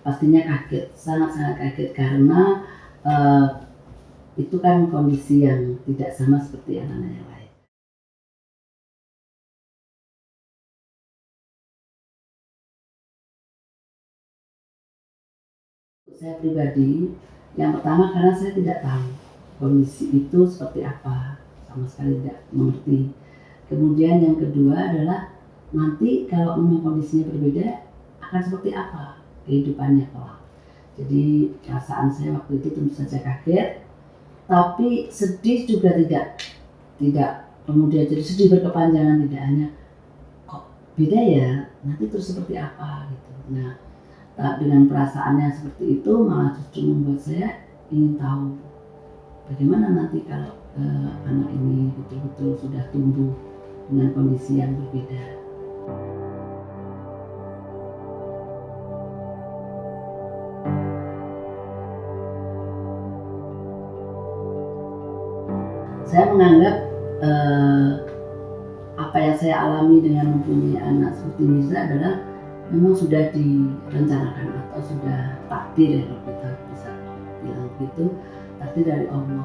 pastinya kaget, sangat-sangat kaget karena uh, itu kan kondisi yang tidak sama seperti anak-anak yang lain. Saya pribadi, yang pertama karena saya tidak tahu kondisi itu seperti apa, sama sekali tidak mengerti. Kemudian yang kedua adalah nanti kalau memang kondisinya berbeda akan seperti apa kehidupannya kelak. Jadi perasaan saya waktu itu tentu saja kaget, tapi sedih juga tidak kemudian jadi sedih berkepanjangan, tidak hanya kok beda ya, nanti terus seperti apa gitu. Nah, dengan perasaannya seperti itu malah justru membuat saya ingin tahu bagaimana nanti kalau anak ini betul-betul sudah tumbuh dengan kondisi yang berbeda. Saya menganggap apa yang saya alami dengan mempunyai anak seperti Mirza adalah memang sudah direncanakan atau sudah takdir ya, kalau kita bisa bilang begitu, takdir dari Allah,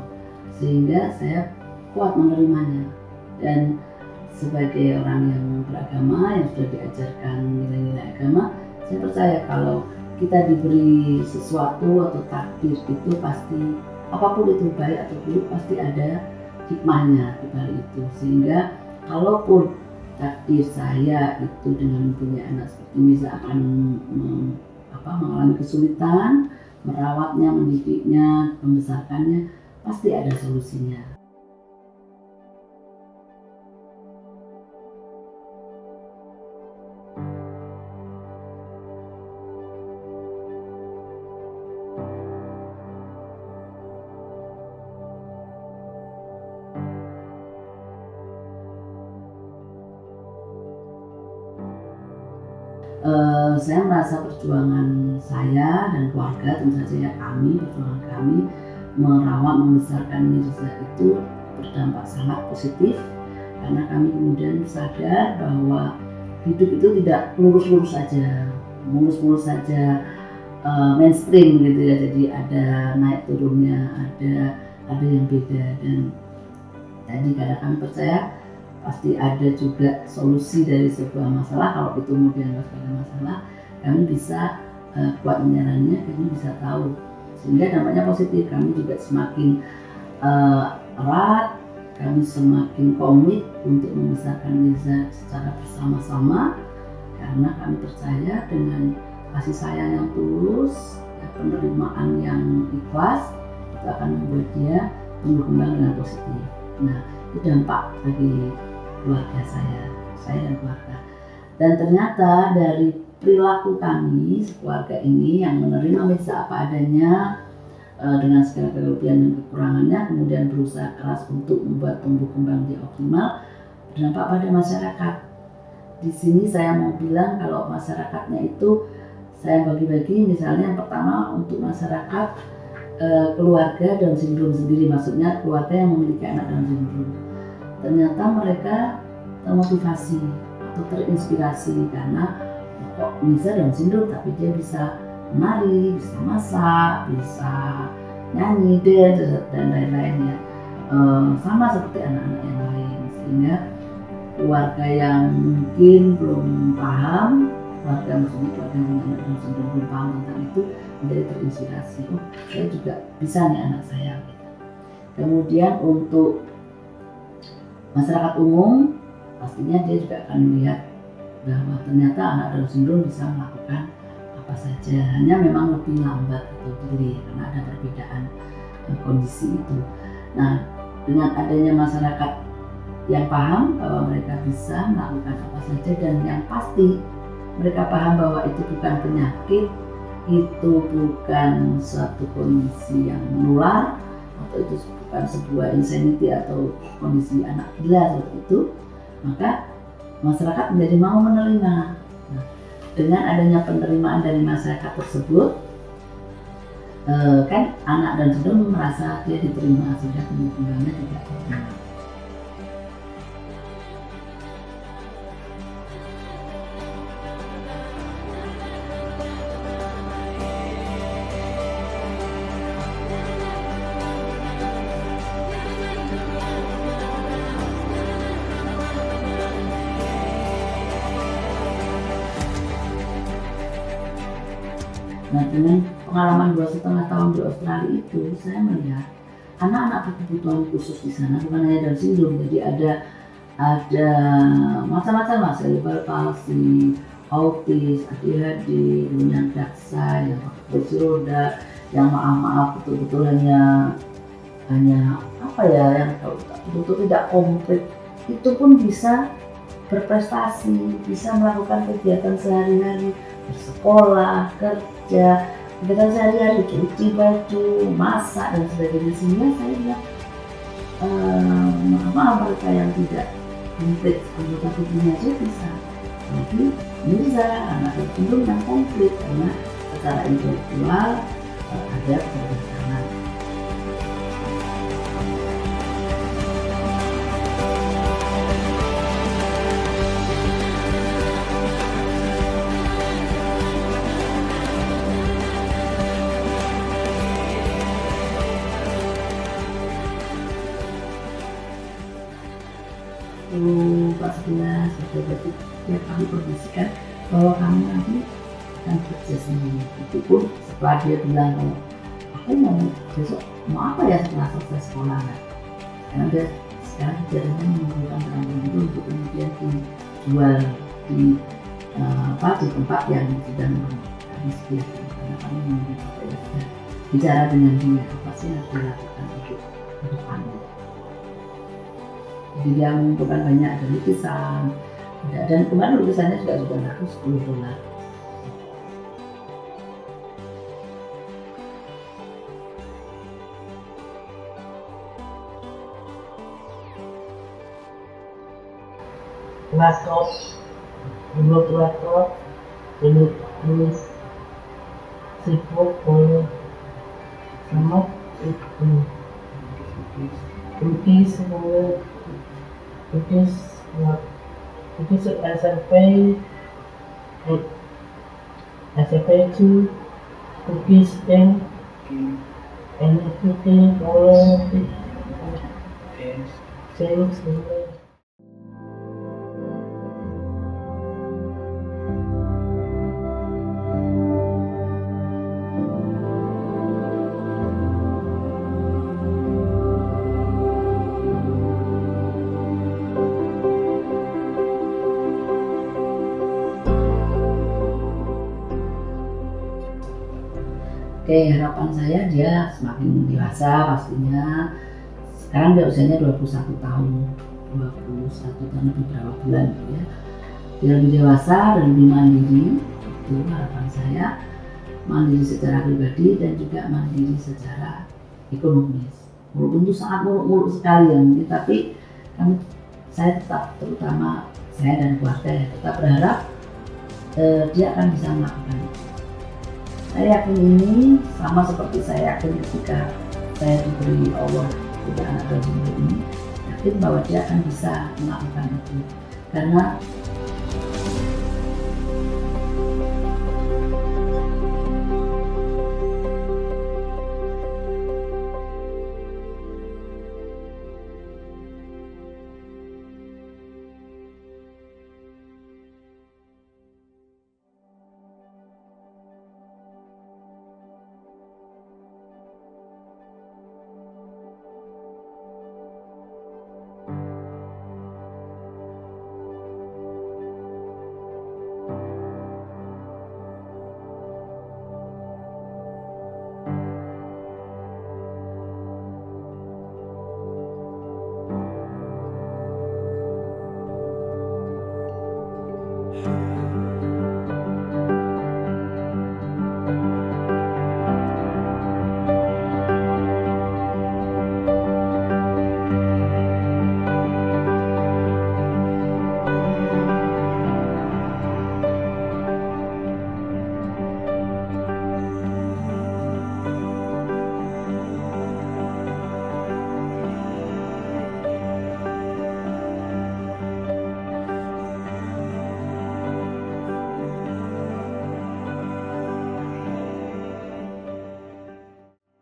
sehingga saya kuat menerimanya. Dan sebagai orang yang beragama, yang sudah diajarkan nilai-nilai agama, saya percaya kalau kita diberi sesuatu atau takdir itu pasti, apapun itu baik atau buruk, pasti ada hikmahnya di balik itu. Sehingga kalaupun takdir saya itu dengan mempunyai anak seperti Mirza akan mengalami kesulitan, merawatnya, mendidiknya, membesarkannya, pasti ada solusinya. Saya merasa perjuangan saya dan keluarga, tentu saja ya perjuangan kami merawat membesarkan Mirza itu berdampak sangat positif, karena kami kemudian sadar bahwa hidup itu tidak lurus-lurus saja, mulus-mulus saja, mainstream gitu ya. Jadi ada naik turunnya, ada yang beda, dan jadi karena kami percaya pasti ada juga solusi dari sebuah masalah. Kalau itu mau dianggap sebagai masalah, kami bisa kuat menyerangnya, kami bisa tahu, sehingga dampaknya positif. Kami juga semakin erat, kami semakin komit untuk membesarkan Mirza secara bersama-sama, karena kami percaya dengan kasih sayang yang tulus, penerimaan yang ikhlas, itu akan membuat dia tumbuh kembang dengan positif. Nah, itu dampak bagi keluarga saya dan keluarga. Dan ternyata dari perilaku kami keluarga ini yang menerima Mirza apa adanya, dengan segala kelebihan dan kekurangannya, kemudian berusaha keras untuk membuat tumbuh kembang dia optimal, berdampak pada masyarakat. Di sini saya mau bilang kalau masyarakatnya itu saya bagi-bagi, misalnya yang pertama untuk masyarakat keluarga Down syndrome sendiri, maksudnya keluarga yang memiliki anak Down syndrome. Ternyata mereka termotivasi atau terinspirasi karena kok Mirza Down syndrome tapi dia bisa menari, bisa masak, bisa nyanyi, dance dan lain-lainnya, sama seperti anak-anak yang lain. Sehingga keluarga yang mungkin belum paham, keluarga yang punya anak Down syndrome belum paham tentang itu, menjadi terinspirasi. Oh, saya juga bisa nih anak saya. Kemudian untuk masyarakat umum, pastinya dia juga akan melihat bahwa ternyata anak Down syndrome bisa melakukan apa saja, hanya memang lebih lambat atau delay karena ada perbedaan kondisi itu. Nah, dengan adanya masyarakat yang paham bahwa mereka bisa melakukan apa saja, dan yang pasti mereka paham bahwa itu bukan penyakit, itu bukan suatu kondisi yang menular, atau itu bukan sebuah insanity atau kondisi anak gila seperti itu, maka masyarakat menjadi mau menerima. Nah, dengan adanya penerimaan dari masyarakat tersebut, kan anak dan syndrome merasa dia diterima, sehingga kemungkinannya tidak terima. Nah, dengan pengalaman 2,5 tahun di Australia itu, saya melihat anak-anak berkebutuhan khusus di sana bukan hanya Down syndrome, jadi ada macam-macam lah, cerebral palsy, autis, ADHD, kemudian daksa, yang pakai kursi roda, yang maaf betul-betul hanya apa ya, yang betul-betul tidak komplit, itu pun bisa berprestasi, bisa melakukan kegiatan sehari-hari, bersekolah, kerja, kegiatan sehari-hari, cuci baju, masak dan sebagainya. Sehingga saya bilang mereka yang tidak komplit anggota tubuhnya aja bisa. Jadi bisa anak tertentu yang komplit karena secara intelektual ada kecerdasan. Kelas 11 berarti tiap kami kondisikan bahwa kamu nanti akan kerja sendiri. Itu pun setelah dia bilang kalau aku mau besok mau apa ya setelah selesai sekolah, karena dia sekarang kerjanya mengumpulkan barang itu untuk kemudian dijual di tempat yang sedang kami sediakan. Karena kami sudah bicara dengan dia apa sih yang harus dilakukan untuk ke depannya. Jadi dia mengumpulkan banyak dari lukisan, dan kemarin lukisannya juga laku $10. Laptop, remote laptop, remote sibuk sama cookies SMP 2 cookies and everything all things. Oke, harapan saya dia semakin dewasa pastinya. Sekarang dia usianya 21 tahun, 21 tahun beberapa bulan gitu ya. Dia lebih dewasa dan lebih mandiri, itu harapan saya. Mandiri secara pribadi dan juga mandiri secara ekonomis. Walaupun itu sangat muluk-muluk sekali ya mungkin, tapi saya tetap, terutama saya dan keluarga, tetap berharap dia akan bisa melakukan itu. Saya yakin ini sama seperti saya yakin ketika saya diberi Allah kepada anak Down syndrome ini, yakin bahwa dia akan bisa melakukan itu. Karena